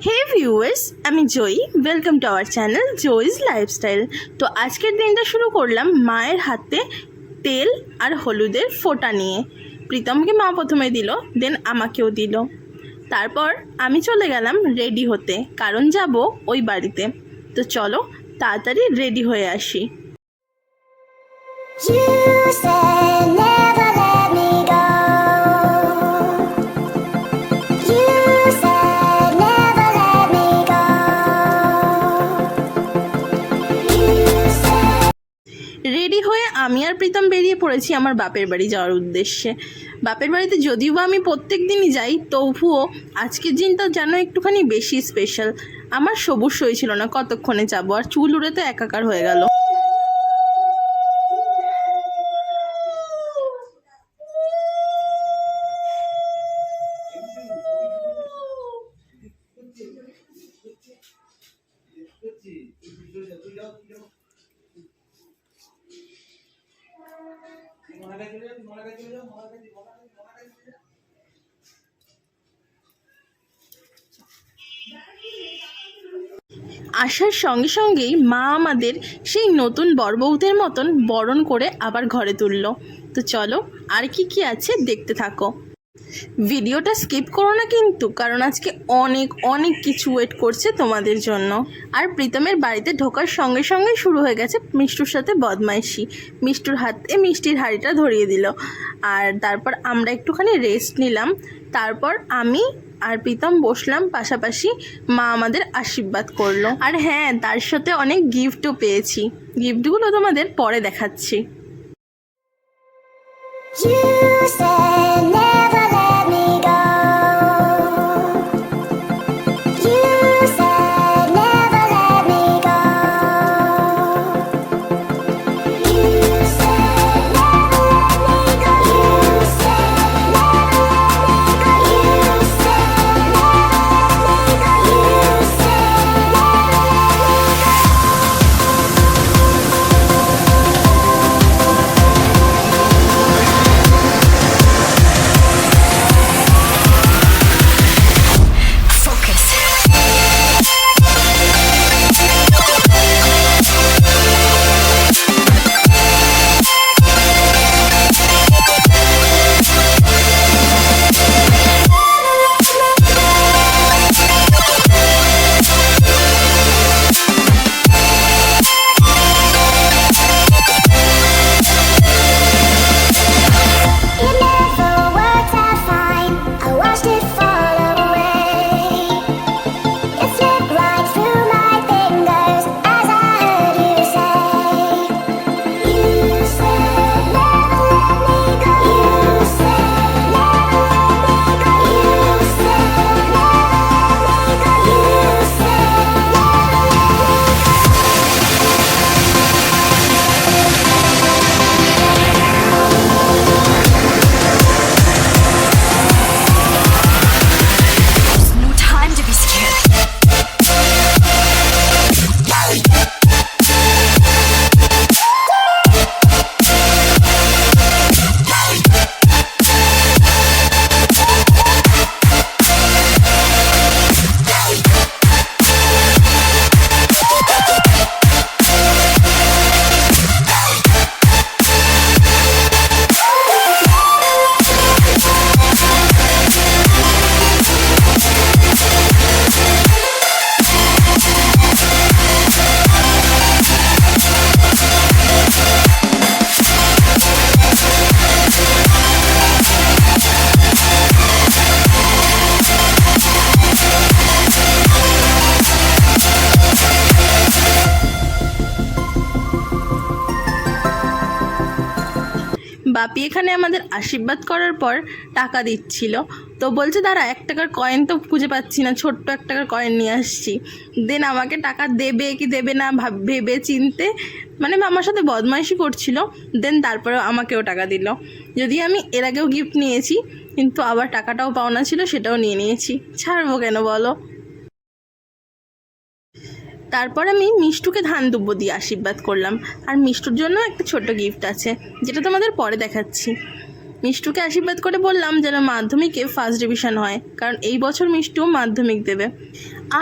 হে viewers, আমি Joyee. Welcome to our channel Joyee's lifestyle. তো আজকের দিনটা শুরু করলাম মায়ের হাতে তেল আর হলুদের ফোঁটা নিয়ে। প্রীতমকে মা প্রথমে দিল, দেন আমাকেও দিল। তারপর আমি চলে গেলাম রেডি হতে, কারণ যাব ওই বাড়িতে। তো চলো তাড়াতাড়ি রেডি হয়ে আসি। রেডি হয়ে আমি আর প্রীতম বেরিয়ে পড়েছি আমার বাপের বাড়ি যাওয়ার উদ্দেশ্যে। বাপের বাড়িতে যদিও বা আমি প্রত্যেক দিনই যাই, তবুও আজকের দিনটা যেন একটুখানি বেশি স্পেশাল। আমার সবুজ হয়েছিল না কতক্ষণে যাবো, আর চুল উড়ে তো একাকার হয়ে গেল। আসার সঙ্গে সঙ্গেই মা আমাদের সেই নতুন বরবৌদের মতন বরণ করে আবার ঘরে তুললো। তো চলো আর কি কি আছে দেখতে থাকো। ভিডিওটা স্কিপ করো না কিন্তু, কারণ আজকে অনেক অনেক কিছু ওয়েট করছে তোমাদের জন্য। আর প্রীতমের বাড়িতে ঢোকার সঙ্গে সঙ্গে শুরু হয়ে গেছে মিষ্টুর সাথে বদমাইশি। মিষ্টুর হাতে মিষ্টির হাঁড়িটা ধরিয়ে দিল, আর তারপর আমরা একটুখানি রেস্ট নিলাম। তারপর আমি আর প্রীতম বসলাম পাশাপাশি, মা আমাদের আশীর্বাদ করলো। আর হ্যাঁ, তার সাথে অনেক গিফটও পেয়েছি। গিফটগুলো তোমাদের পরে দেখাচ্ছি। বাপি এখানে আমাদের আশীর্বাদ করার পর টাকা দিচ্ছিল। তো বলছে দাঁড়া, 1 টাকার কয়েন তো খুঁজে পাচ্ছি না, ছোট্ট 1 টাকার কয়েন নিয়ে আসছি। দেন আমাকে টাকা দেবে কি দেবে না ভেবে চিনতে, মানে আমার সাথে বদমাইশি করছিল। দেন তারপরে আমাকেও টাকা দিল। যদি আমি এর আগেও গিফট নিয়েছি, কিন্তু আবার টাকাটাও পাওনা ছিল, সেটাও নিয়ে নিয়েছি। ছাড়বো কেন বলো। তারপর আমি মিষ্টুকে ধান দুব্বো দিয়ে আশীর্বাদ করলাম। আর মিষ্টুর জন্য একটা ছোট্ট গিফট আছে, যেটা তোমাদের পরে দেখাচ্ছি। মিষ্টুকে আশীর্বাদ করে বললাম যেন মাধ্যমিকে ফার্স্ট ডিভিশন হয়, কারণ এই বছর মিষ্টু মাধ্যমিক দেবে।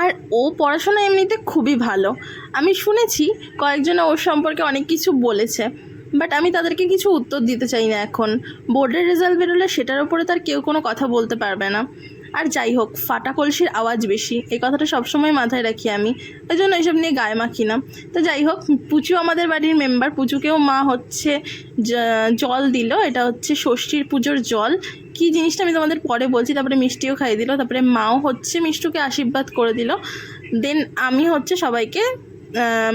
আর ও পড়াশোনা এমনিতে খুবই ভালো। আমি শুনেছি কয়েকজন ওর সম্পর্কে অনেক কিছু বলেছে, বাট আমি তাদেরকে কিছু উত্তর দিতে চাই না এখন। বোর্ডের রেজাল্ট বেরোলে সেটার উপরে তার কেউ কোনো কথা বলতে পারবে না। আর যাই হোক, ফাটা কলসির আওয়াজ বেশি, এই কথাটা সবসময় মাথায় রাখি আমি, ওই জন্য এইসব নিয়ে গায়ে মাখি না। তো যাই হোক, পুচু আমাদের বাড়ির মেম্বার, পুচুকেও মা হচ্ছে জল দিল। এটা হচ্ছে ষষ্ঠীর পুজোর জল। কী জিনিসটা আমি তোমাদের পরে বলছি। তারপরে মিষ্টিও খাইয়ে দিল, তারপরে মাও হচ্ছে মিষ্টুকে আশীর্বাদ করে দিল। দেন আমি হচ্ছে সবাইকে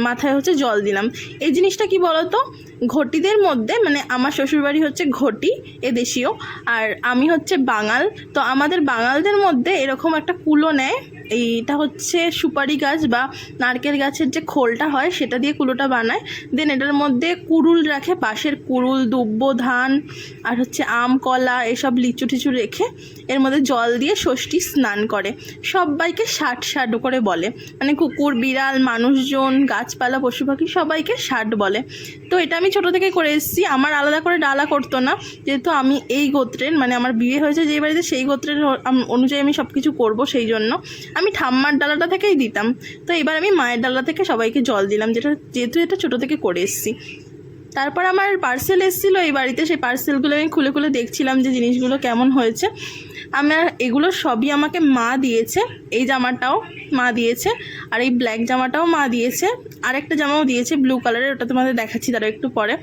মাথায় হচ্ছে জল দিলাম। এই জিনিসটা কি বলো তো, ঘটিদের মধ্যে, মানে আমার শ্বশুরবাড়ি হচ্ছে ঘটি এ দেশীয়, আর আমি হচ্ছে বাঙাল। তো আমাদের বাঙালদের মধ্যে এরকম একটা কুলো নেয়, এইটা হচ্ছে সুপারি গাছ বা নারকেল গাছের যে খোলটা হয় সেটা দিয়ে কুলোটা বানায়। দেন এটার মধ্যে কুড়ুল রাখে, বাঁশের কুড়ুল, দুব্ব, ধান আর হচ্ছে আম, কলা, এসব লিচু টিচু রেখে এর মধ্যে জল দিয়ে ষষ্ঠী স্নান করে। সবাইকে ষাট ষাট করে বলে, মানে কুকুর, বিড়াল, মানুষজন, গাছপালা, পশু পাখি সবাইকে ষাট বলে। তো এটা আমি ছোটো থেকে করে এসেছি। আমার আলাদা করে ডালা করতো না, যেহেতু আমি এই গোত্রের, মানে আমার বিয়ে হয়েছে যেই বাড়িতে সেই গোত্রের অনুযায়ী আমি সব কিছু করবো, সেই জন্য আমি ঠাম্মার ডালাটা থেকেই দিতাম। তো এবার আমি মায়ের ডালা থেকে সবাইকে জল দিলাম, যেহেতু এটা ছোটো থেকে করে এসেছি। তারপর আমার পার্সেল এসেছিলো এই বাড়িতে, সেই পার্সেলগুলো আমি খুলে খুলে দেখছিলাম যে জিনিসগুলো কেমন হয়েছে। আমার এগুলো সবই আমাকে মা দিয়েছে। এই জামাটাও মা দিয়েছে, আর এই ব্ল্যাক জামাটাও মা দিয়েছে, আর একটা জামাও দিয়েছে ব্লু কালারের, ওটা তোমাদের দেখাচ্ছি তারা একটু পরে।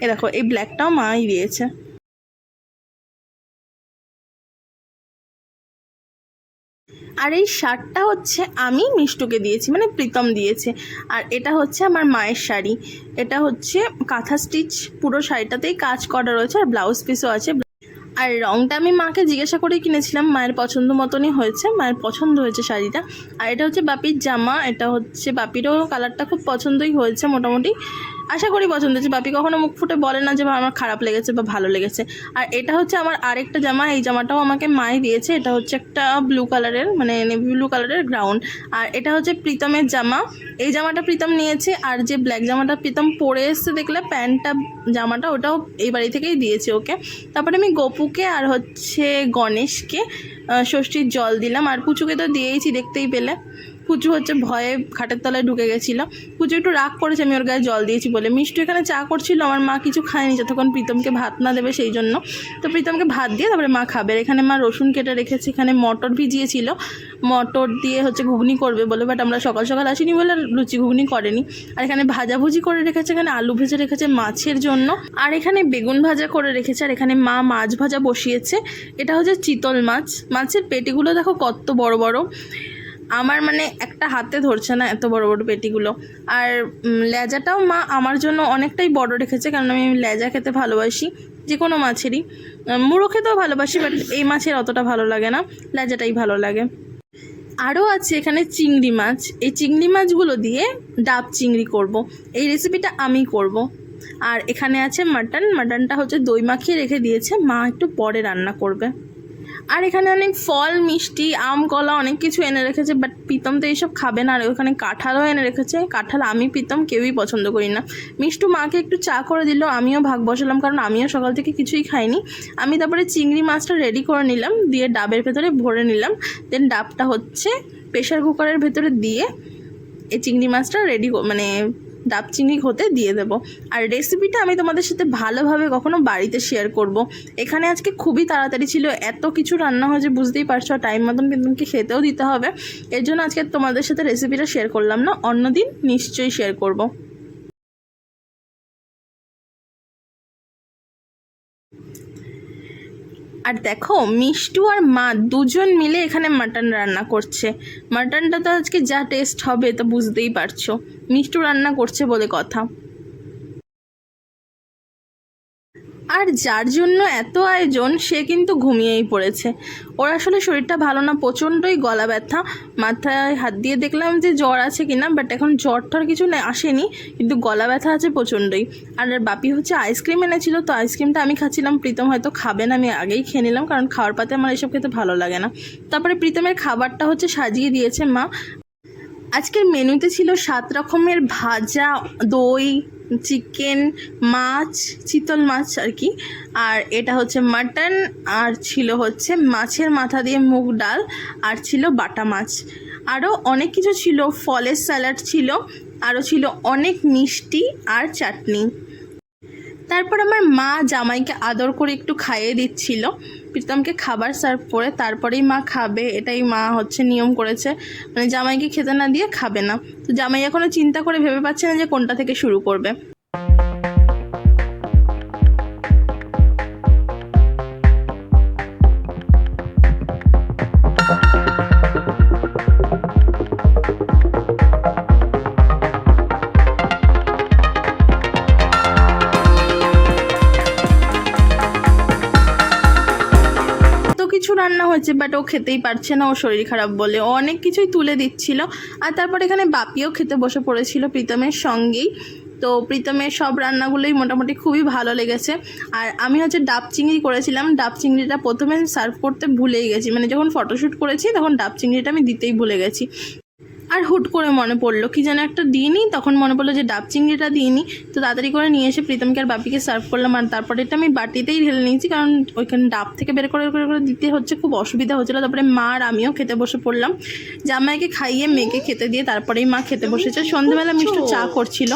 এ দেখো, এই ব্ল্যাকটাও মাই দিয়েছে। আর এই শার্টটা হচ্ছে আমি মিষ্টুকে দিয়েছি, মানে প্রীতম দিয়েছে। আর এটা হচ্ছে আমার মায়ের শাড়ি, এটা হচ্ছে কাঁথা স্টিচ, পুরো শাড়িটাতেই কাজ করা রয়েছে, আর ব্লাউজ পিসও আছে। আর রঙটা আমি মাকে জিজ্ঞাসা করেই কিনেছিলাম, মায়ের পছন্দ মতনই হয়েছে, মায়ের পছন্দ হয়েছে শাড়িটা। আর এটা হচ্ছে বাপির জামা, এটা হচ্ছে বাপিরও কালারটা খুব পছন্দই হয়েছে মোটামুটি, আশা করি পছন্দ হয়েছে। বাপি কখনো মুখ ফুটে বলে না যে আমার খারাপ লেগেছে বা ভালো লেগেছে। আর এটা হচ্ছে আমার আরেকটা জামা, এই জামাটাও আমাকে মাই দিয়েছে। এটা হচ্ছে একটা ব্লু কালারের, মানে নেভি ব্লু কালারের গ্রাউন্ড। আর এটা হচ্ছে প্রীতমের জামা, এই জামাটা প্রীতম নিয়েছে। আর যে ব্ল্যাক জামাটা প্রীতম পরে এসছে দেখলে, প্যান্টটা জামাটা, ওটাও এই বাড়ি থেকেই দিয়েছে ওকে। তারপরে আমি গপুকে আর হচ্ছে গণেশকে ষষ্ঠীর জল দিলাম। আর পুচুকে তো দিয়েইছি, দেখতেই পেলে। পুচু হচ্ছে ভয়ে খাটের তলায় ঢুকে গেছিলো। পুচু একটু রাগ করেছে আমি ওর গায়ে জল দিয়েছি বলে। মিষ্টু এখানে চা করছিল, আমার মা কিছু খায়নি যতক্ষণ প্রীতমকে ভাত না দেবে, সেই জন্য। তো প্রীতমকে ভাত দিয়ে তারপরে মা খাবে। এখানে মা রসুন কেটে রেখেছে, এখানে মটর ভিজিয়েছিল, মটর দিয়ে হচ্ছে ঘুগনি করবে বলে, বাট আমরা সকাল সকাল আসিনি বলে লুচি ঘুগনি করেনি। আর এখানে ভাজাভুজি করে রেখেছে, এখানে আলু ভেজে রেখেছে মাছের জন্য, আর এখানে বেগুন ভাজা করে রেখেছে। আর এখানে মা মাছ ভাজা বসিয়েছে, এটা হচ্ছে চিতল মাছ। মাছের পেটিগুলো দেখো কত বড় বড়, আমার মানে একটা হাতে ধরছে না, এত বড় বড় পেটিগুলো। আর লেজাটাও মা আমার জন্য অনেকটাই বড় রেখেছে, কারণ আমি লেজা খেতে ভালোবাসি, যে কোনো মাছেরই। মুড়ো খেতেও ভালোবাসি, বাট এই মাছের অতটা ভালো লাগে না, লেজাটাই ভালো লাগে। আরও আছে এখানে চিংড়ি মাছ, এই চিংড়ি মাছগুলো দিয়ে ডাব চিংড়ি করব। এই রেসিপিটা আমি করব। আর এখানে আছে মাটন, মাটনটা হচ্ছে দই মাখিয়ে রেখে দিয়েছে, মা একটু পরে রান্না করবে। আর এখানে অনেক ফল, মিষ্টি, আম, কলা অনেক কিছু এনে রেখেছে, বাট প্রীতম তো এইসব খাবে না। আর ওখানে কাঁঠালও এনে রেখেছে, কাঁঠাল আমি প্রীতম কেউই পছন্দ করি না। মিষ্টু মাকে একটু চা করে দিল, আমিও ভাগ বসালাম, কারণ আমিও সকাল থেকে কিছুই খাইনি। আমি তারপরে চিংড়ি মাছটা রেডি করে নিলাম, দিয়ে ডাবের ভেতরে ভরে নিলাম। দেন ডাবটা হচ্ছে প্রেশার কুকারের ভেতরে দিয়ে এই চিংড়ি মাছটা রেডি, মানে ডাব চিংড়ি হতে দিয়ে দেবো। আর রেসিপিটা আমি তোমাদের সাথে ভালোভাবে কখনো বাড়িতে শেয়ার করব। এখানে আজকে খুবই তাড়াতাড়ি ছিল, এত কিছু রান্না হয়েছে বুঝতেই পারছো, টাইম মতন কিন্তু খেতেও দিতে হবে। এর জন্য আজকে তোমাদের সাথে রেসিপিটা শেয়ার করলাম না, অন্যদিন নিশ্চয়ই শেয়ার করব। আর দেখো, মিষ্টু আর মা দুজন মিলে এখানে মাটন রান্না করছে। মাটনটা তো আজকে যা টেস্ট হবে তো বুঝতেই পারছো, মিষ্টু রান্না করছে বলে কথা। আর যার জন্য এত আয়োজন সে কিন্তু ঘুমিয়েই পড়েছে। ওর আসলে শরীরটা ভালো না, প্রচণ্ডই গলা ব্যথা, মাথায় হাত দিয়ে দেখলাম যে জ্বর আছে কিনা, বাট এখন জ্বর ঠর কিছু আসেনি, কিন্তু গলা ব্যথা আছে প্রচণ্ডই। আর বাপি হচ্ছে আইসক্রিম এনেছিল, তো আইসক্রিমটা আমি খাচ্ছিলাম, প্রীতম হয়তো খাবে না, আমি আগেই খেয়ে নিলাম, কারণ খাওয়ার পাতে আমার এসব খেতে ভালো লাগে না। তারপরে প্রীতমের খাবারটা হচ্ছে সাজিয়ে দিয়েছে মা। আজকের মেনুতে ছিল 7 রকমের ভাজা, দই, চিকেন, মাছ, চিতল মাছ আর কি, আর এটা হচ্ছে মাটন, আর ছিল হচ্ছে মাছের মাথা দিয়ে মুগ ডাল, আর ছিল বাটা মাছ, আরও অনেক কিছু ছিল, ফলের স্যালাড ছিল, আরও ছিল অনেক মিষ্টি আর চাটনি। তারপর আমার মা জামাইকে আদর করে একটু খাইয়ে দিচ্ছিল, প্রীতমকে খাবার সার্ভ করে তারপরেই মা খাবে, এটাই মা হচ্ছে নিয়ম করেছে, মানে জামাইকে খেতে না দিয়ে খাবে না। তো জামাই এখনও চিন্তা করে ভেবে পাচ্ছে না যে কোনটা থেকে শুরু করবে। কিছু রান্না হয়েছে বাট ও খেতেই পারছে না, ও শরীর খারাপ বলে ও অনেক কিছুই তুলে দিচ্ছিল। আর তারপর এখানে বাপিও খেতে বসে পড়েছিল প্রীতমের সঙ্গেই। তো প্রীতমের সব রান্নাগুলোই মোটামুটি খুবই ভালো লেগেছে। আর আমি হচ্ছে ডাব চিংড়ি করেছিলাম, ডাব চিংড়িটা প্রথমে সার্ভ করতে ভুলেই গেছি, মানে যখন ফটোশ্যুট করেছি তখন ডাব চিংড়িটা আমি দিতেই ভুলে গেছি। আর হুট করে মনে পড়লো কি যেন একটা দিইনি, তখন মনে পড়লো যে ডাব চিংড়িটা দিইনি। তো তাড়াতাড়ি করে নিয়ে এসে প্রীতমকে আর বাপিকে সার্ভ করলাম। আর তারপরে এটা আমি বাটিতেই ঢেলে নিয়েছি, কারণ ওইখানে ডাব থেকে বের করে করে দিতে হচ্ছে, খুব অসুবিধা হচ্ছিলো। তারপরে মা আর আমিও খেতে বসে পড়লাম, জামাইকে খাইয়ে মেয়েকে খেতে দিয়ে তারপরেই মা খেতে বসেছে। সন্ধ্যেবেলা মিষ্টু চা করছিল,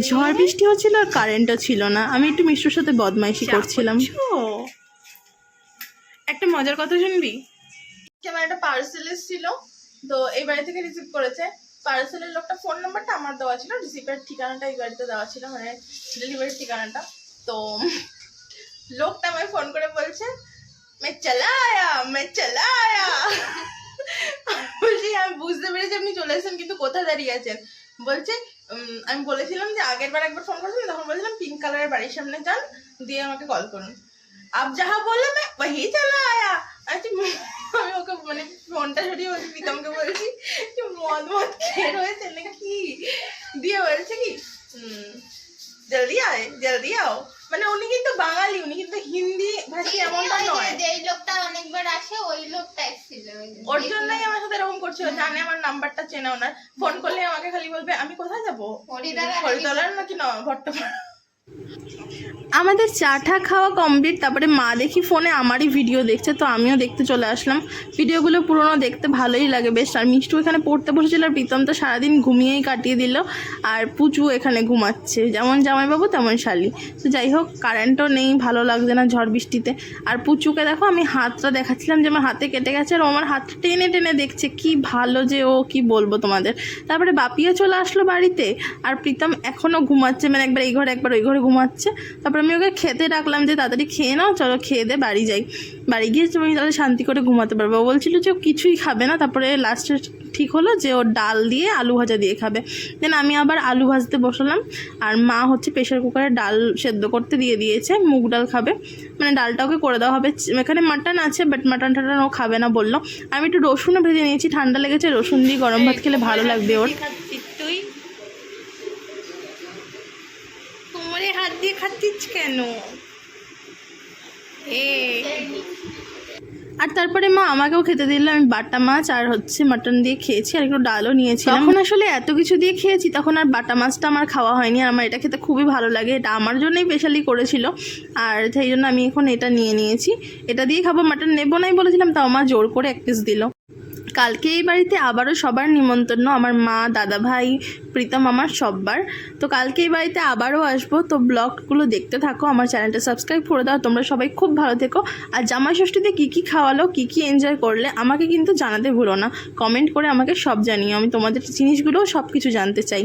ঝড় বৃষ্টি হচ্ছিল আর কারেন্টও ছিল না, আমি একটু মিষ্টুর সাথে বদমাইশি করছিলাম। একটা মজার কথা শুনবি, আমার একটা পার্সেল এসেছিল, তো এই বাড়ি থেকে রিসিভ করেছে। পার্সেলের লোকটা ফোন নাম্বারটা আমার দেওয়া ছিল, রিসিভের ঠিকানাটা এই বাড়িতে দেওয়া ছিল, মানে ডেলিভারির ঠিকানাটা। তো লোকটা আমায় ফোন করে বলছে मैं चला आया বলছি আমি বুঝতে পেরেছি আপনি চলে এসেছেন, কিন্তু কোথায় দাঁড়িয়ে আছেন। বলছে আমি বলেছিলাম যে আগের বার একবার ফোন করেছিলাম, তখন বলেছিলাম পিঙ্ক কালারের বাড়ির সামনে যান, দিয়ে আমাকে কল করুন। আপ যাহা বললাম वही चला आया। আচ্ছা আমি ওকে মানে ফোনটা সরিয়ে বলছি, প্রীতমকে বলছি যে মদ খেয়ে রয়েছে নাকি, দিয়ে বলছে কি জলদি আও। মানে উনি কিন্তু বাঙালি, উনি কিন্তু হিন্দি ভাষী এমনটা নয়। যেই লোকটা অনেকবার আসে ওই লোকটা এসেছিল, ওর জন্যই আমার সাথে এরকম করছিল, জানে আমার নাম্বারটা চেনা ওনার, ফোন করলে আমাকে খালি বলবে আমি কোথায় যাবো, হরিতলার নাকি না ভট্টপাড়া। আমাদের চাটা খাওয়া কমপ্লিট, তারপরে মা দেখি ফোনে আমারই ভিডিও দেখছে, তো আমিও দেখতে চলে আসলাম। ভিডিওগুলো পুরোনো দেখতে ভালোই লাগে বেশ। আর মিষ্টু এখানে পড়তে বসেছিল, আর প্রীতম তো সারাদিন ঘুমিয়েই কাটিয়ে দিল, আর পুচু এখানে ঘুমাচ্ছে, যেমন জামাইবাবু তেমন শালি। তো যাই হোক, কারেন্টও নেই, ভালো লাগছে না ঝড় বৃষ্টিতে। আর পুচুকে দেখো আমি হাতটা দেখাচ্ছিলাম যে আমার হাতে কেটে গেছে, আর ও আমার হাতটা টেনে টেনে দেখছে, কি ভালো যে ও, কি বলবো তোমাদের। তারপরে বাপিও চলে আসলো বাড়িতে, আর প্রীতম এখনও ঘুমাচ্ছে, মানে একবার এই ঘরে একবার ওই ঘরে ঘুমাচ্ছে। তারপর আমি ওকে খেতে ডাকলাম যে তাড়াতাড়ি খেয়ে নাও, চলো খেয়ে দে বাড়ি যাই, বাড়ি গিয়ে তুমি তাহলে শান্তি করে ঘুমাতে পারবে। ও বলছিল যে ও কিছুই খাবে না, তারপরে লাস্টে ঠিক হলো যে ও ডাল দিয়ে আলু ভাজা দিয়ে খাবে। দেন আমি আবার আলু ভাজতে বসলাম, আর মা হচ্ছে প্রেশার কুকারে ডাল সেদ্ধ করতে দিয়ে দিয়েছে, মুগ ডাল খাবে, মানে ডালটা ওকে করে দেওয়া হবে। এখানে মাটন আছে বাট মাটন টাটন ও খাবে না বললো। আমি একটু রসুনও ভেজে নিয়েছি, ঠান্ডা লেগেছে, রসুন দিয়ে গরম ভাত খেলে ভালো লাগবে ওর। তুই কোমরে হাত দিয়ে খাচ্ছিস কেন? আর তারপরে মা আমাকেও খেতে দিল, আমি বাটা মাছ আর হচ্ছে মাটন দিয়ে খেয়েছি, আর একটু ডালও নিয়েছিলাম। তখন আসলে এত কিছু দিয়ে খেয়েছি, তখন আর বাটা মাছটা আমার খাওয়া হয়নি, আর আমার এটা খেতে খুবই ভালো লাগে, এটা আমার জন্যই স্পেশালি করেছিল, আর সেই জন্য আমি এখন এটা নিয়ে নিয়েছি। এটা দিয়ে খাবো, মাটন নেবো নাই বলেছিলাম, তাও মা জোর করে এক পিস দিল। কালকে এই বাড়িতে আবারও সবার নিমন্ত্রণ, আমার মা, দাদা ভাই, প্রীতম, আমার সববার। তো কালকে এই বাড়িতে আবারও আসবো, তো ব্লগগুলো দেখতে থাকো, আমার চ্যানেলটা সাবস্ক্রাইব করে দাও। তোমরা সবাই খুব ভালো থেকো। আর জামাই ষষ্ঠীতে কী কী খাওয়ালো, কী কী এনজয় করলে আমাকে কিন্তু জানাতে ভুলো না, কমেন্ট করে আমাকে সব জানিও, আমি তোমাদের জিনিসগুলো সব কিছু জানতে চাই।